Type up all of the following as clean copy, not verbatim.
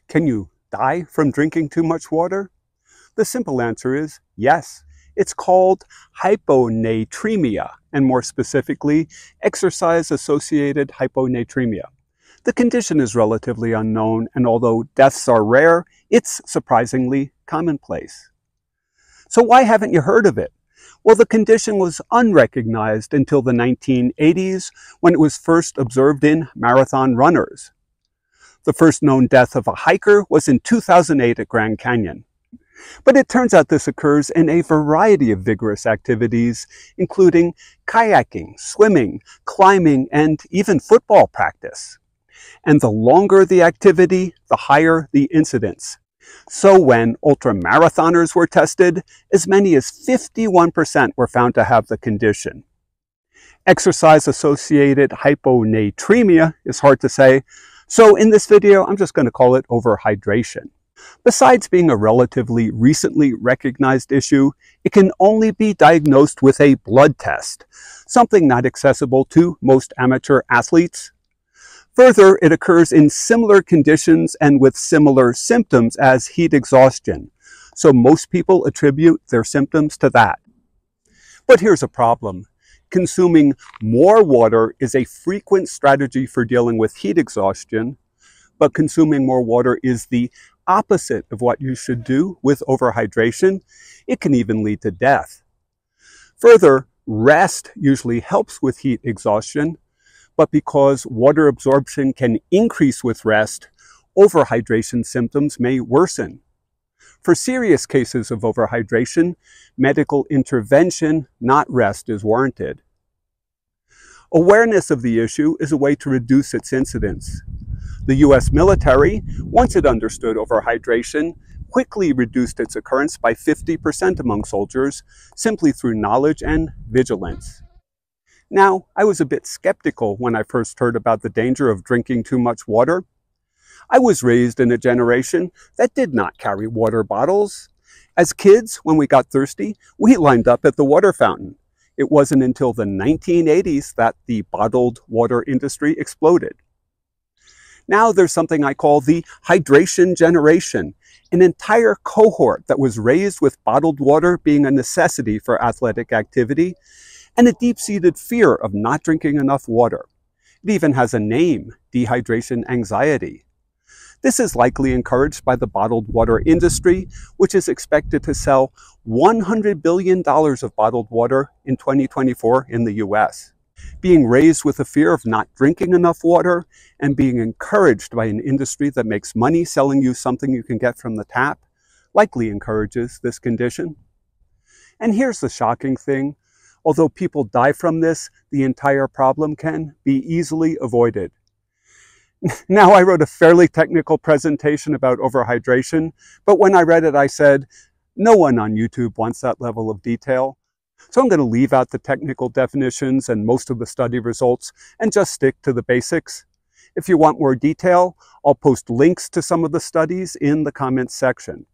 Can you die from drinking too much water? The simple answer is yes. It's called hyponatremia, and more specifically, exercise-associated hyponatremia. The condition is relatively unknown, and although deaths are rare, it's surprisingly commonplace. So why haven't you heard of it? Well, the condition was unrecognized until the 1980s, when it was first observed in marathon runners. The first known death of a hiker was in 2008 at Grand Canyon. But it turns out this occurs in a variety of vigorous activities, including kayaking, swimming, climbing, and even football practice. And the longer the activity, the higher the incidence. So when ultramarathoners were tested, as many as 51% were found to have the condition. Exercise-associated hyponatremia is hard to say, so in this video, I'm just going to call it overhydration. Besides being a relatively recently recognized issue, it can only be diagnosed with a blood test, something not accessible to most amateur athletes. Further, it occurs in similar conditions and with similar symptoms as heat exhaustion, so most people attribute their symptoms to that. But here's a problem. Consuming more water is a frequent strategy for dealing with heat exhaustion, but consuming more water is the opposite of what you should do with overhydration. It can even lead to death. Further, rest usually helps with heat exhaustion, but because water absorption can increase with rest, overhydration symptoms may worsen. For serious cases of overhydration, medical intervention, not rest, is warranted. Awareness of the issue is a way to reduce its incidence. The U.S. military, once it understood overhydration, quickly reduced its occurrence by 50% among soldiers, simply through knowledge and vigilance. Now, I was a bit skeptical when I first heard about the danger of drinking too much water. I was raised in a generation that did not carry water bottles. As kids, when we got thirsty, we lined up at the water fountain. It wasn't until the 1980s that the bottled water industry exploded. Now there's something I call the hydration generation, an entire cohort that was raised with bottled water being a necessity for athletic activity, and a deep-seated fear of not drinking enough water. It even has a name, dehydration anxiety. This is likely encouraged by the bottled water industry, which is expected to sell $100 billion of bottled water in 2024 in the US. Being raised with a fear of not drinking enough water and being encouraged by an industry that makes money selling you something you can get from the tap likely encourages this condition. And here's the shocking thing. Although people die from this, the entire problem can be easily avoided. Now, I wrote a fairly technical presentation about overhydration, but when I read it, I said, no one on YouTube wants that level of detail. So I'm going to leave out the technical definitions and most of the study results and just stick to the basics. If you want more detail, I'll post links to some of the studies in the comments section.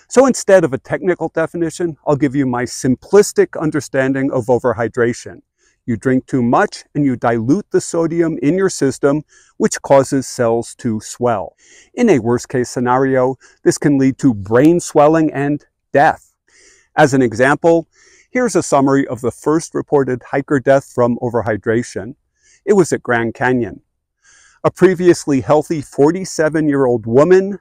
So instead of a technical definition, I'll give you my simplistic understanding of overhydration. You drink too much and you dilute the sodium in your system, which causes cells to swell. In a worst-case scenario, this can lead to brain swelling and death. As an example, here's a summary of the first reported hiker death from overhydration. It was at Grand Canyon. A previously healthy 47-year-old woman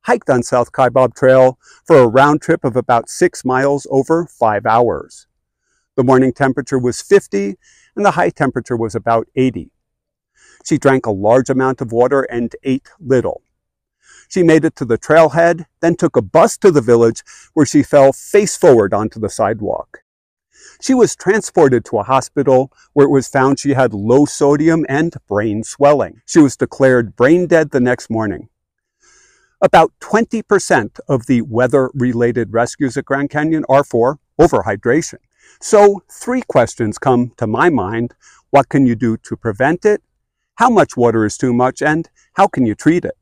hiked on South Kaibab Trail for a round trip of about 6 miles over 5 hours. The morning temperature was 50 and the high temperature was about 80. She drank a large amount of water and ate little. She made it to the trailhead, then took a bus to the village where she fell face forward onto the sidewalk. She was transported to a hospital where it was found she had low sodium and brain swelling. She was declared brain dead the next morning. About 20% of the weather-related rescues at Grand Canyon are for overhydration. So 3 questions come to my mind. What can you do to prevent it? How much water is too much? And how can you treat it?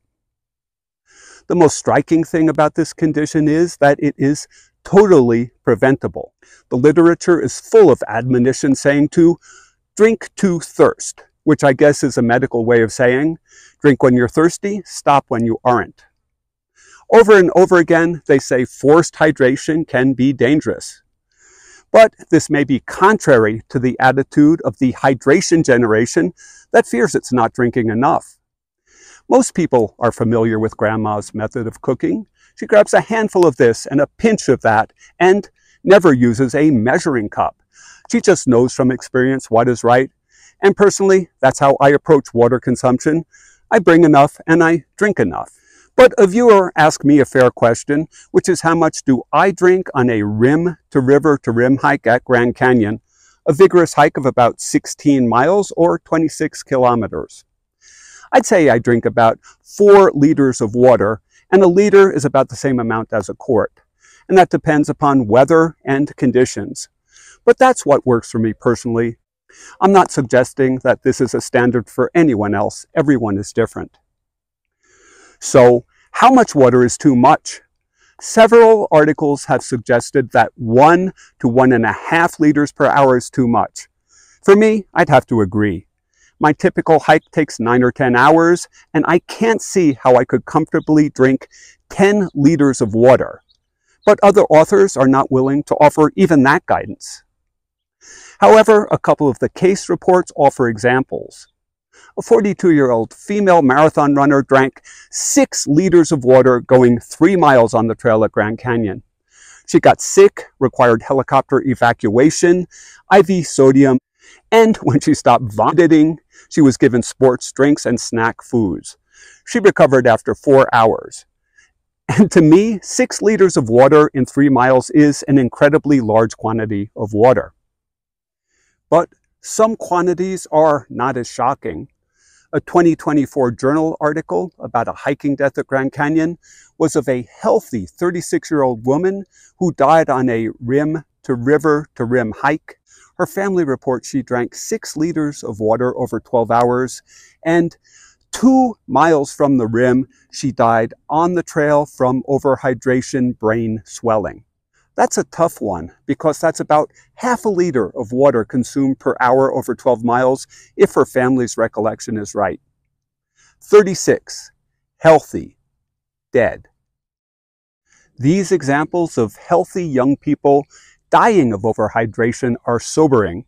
The most striking thing about this condition is that it is totally preventable. The literature is full of admonitions saying to drink to thirst. which I guess is a medical way of saying, drink when you're thirsty, stop when you aren't. Over and over again, they say forced hydration can be dangerous. But this may be contrary to the attitude of the hydration generation that fears it's not drinking enough. Most people are familiar with Grandma's method of cooking. She grabs a handful of this and a pinch of that and never uses a measuring cup. She just knows from experience what is right. And personally, that's how I approach water consumption. I bring enough and I drink enough. But a viewer asked me a fair question, which is how much do I drink on a rim to rim hike at Grand Canyon, a vigorous hike of about 16 miles or 26 kilometers. I'd say I drink about 4 liters of water, and a liter is about the same amount as a quart. And that depends upon weather and conditions. But that's what works for me personally. I'm not suggesting that this is a standard for anyone else. Everyone is different. So, how much water is too much? Several articles have suggested that 1 to 1.5 liters per hour is too much. For me, I'd have to agree. My typical hike takes 9 or 10 hours, and I can't see how I could comfortably drink 10 liters of water. But other authors are not willing to offer even that guidance. However, a couple of the case reports offer examples. A 42-year-old female marathon runner drank 6 liters of water going 3 miles on the trail at Grand Canyon. She got sick, required helicopter evacuation, IV sodium, and when she stopped vomiting, she was given sports drinks and snack foods. She recovered after 4 hours. And to me, 6 liters of water in 3 miles is an incredibly large quantity of water. But some quantities are not as shocking. A 2024 journal article about a hiking death at Grand Canyon was of a healthy 36-year-old woman who died on a rim to rim hike. Her family reports she drank 6 liters of water over 12 hours, and 2 miles from the rim, she died on the trail from overhydration, brain swelling. That's a tough one because that's about half a liter of water consumed per hour over 12 miles if her family's recollection is right. 36. Healthy. Dead. These examples of healthy young people dying of overhydration are sobering.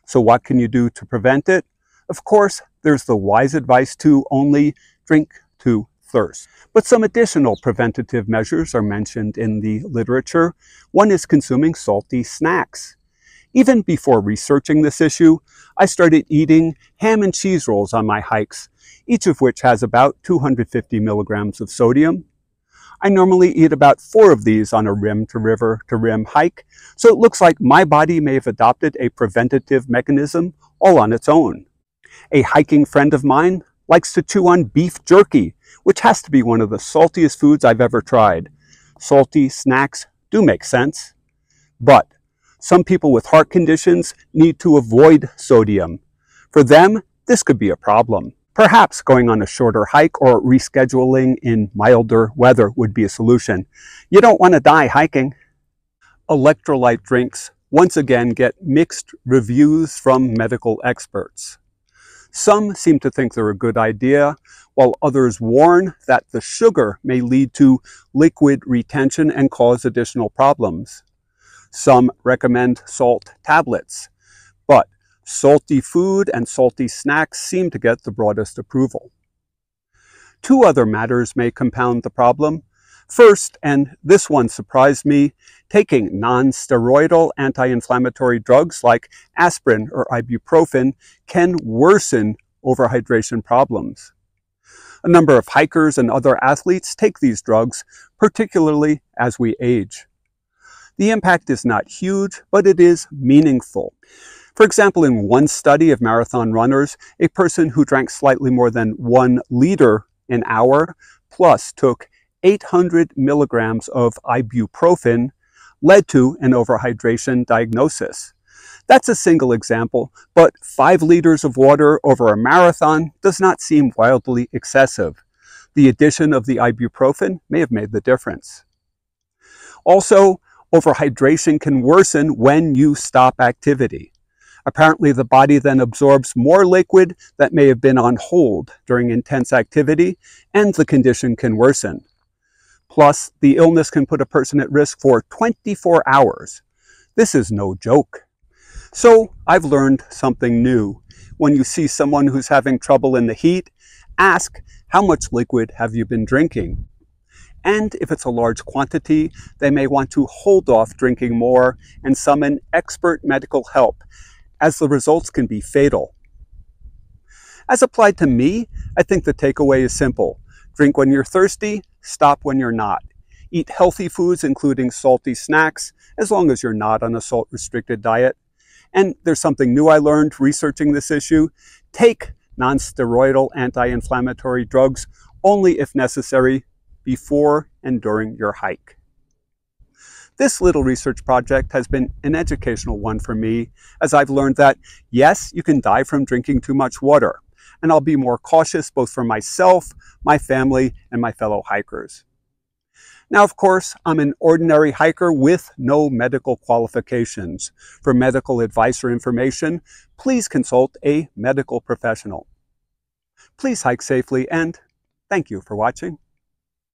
So what can you do to prevent it? Of course, there's the wise advice to only drink to thirst. But some additional preventative measures are mentioned in the literature. One is consuming salty snacks. Even before researching this issue, I started eating ham and cheese rolls on my hikes, each of which has about 250 milligrams of sodium. I normally eat about 4 of these on a rim to rim hike, so it looks like my body may have adopted a preventative mechanism all on its own. A hiking friend of mine likes to chew on beef jerky, which has to be one of the saltiest foods I've ever tried. Salty snacks do make sense. But some people with heart conditions need to avoid sodium. For them, this could be a problem. Perhaps going on a shorter hike or rescheduling in milder weather would be a solution. You don't want to die hiking. Electrolyte drinks once again get mixed reviews from medical experts. Some seem to think they're a good idea, while others warn that the sugar may lead to liquid retention and cause additional problems. Some recommend salt tablets, but salty food and salty snacks seem to get the broadest approval. 2 other matters may compound the problem. First, and this one surprised me, taking non-steroidal anti-inflammatory drugs like aspirin or ibuprofen can worsen overhydration problems. A number of hikers and other athletes take these drugs, particularly as we age. The impact is not huge, but it is meaningful. For example, in one study of marathon runners, a person who drank slightly more than 1 liter an hour plus took 800 milligrams of ibuprofen led to an overhydration diagnosis. That's a single example, but 5 liters of water over a marathon does not seem wildly excessive. The addition of the ibuprofen may have made the difference. Also, overhydration can worsen when you stop activity. Apparently, the body then absorbs more liquid that may have been on hold during intense activity, and the condition can worsen. Plus, the illness can put a person at risk for 24 hours. This is no joke. So, I've learned something new. When you see someone who's having trouble in the heat, ask, how much liquid have you been drinking? And if it's a large quantity, they may want to hold off drinking more and summon expert medical help, as the results can be fatal. As applied to me, I think the takeaway is simple. Drink when you're thirsty, stop when you're not. Eat healthy foods, including salty snacks, as long as you're not on a salt-restricted diet. And there's something new I learned researching this issue. Take non-steroidal anti-inflammatory drugs only if necessary, before and during your hike. This little research project has been an educational one for me, as I've learned that, yes, you can die from drinking too much water, and I'll be more cautious both for myself, my family, and my fellow hikers. Now, of course, I'm an ordinary hiker with no medical qualifications. For medical advice or information, please consult a medical professional. Please hike safely, and thank you for watching.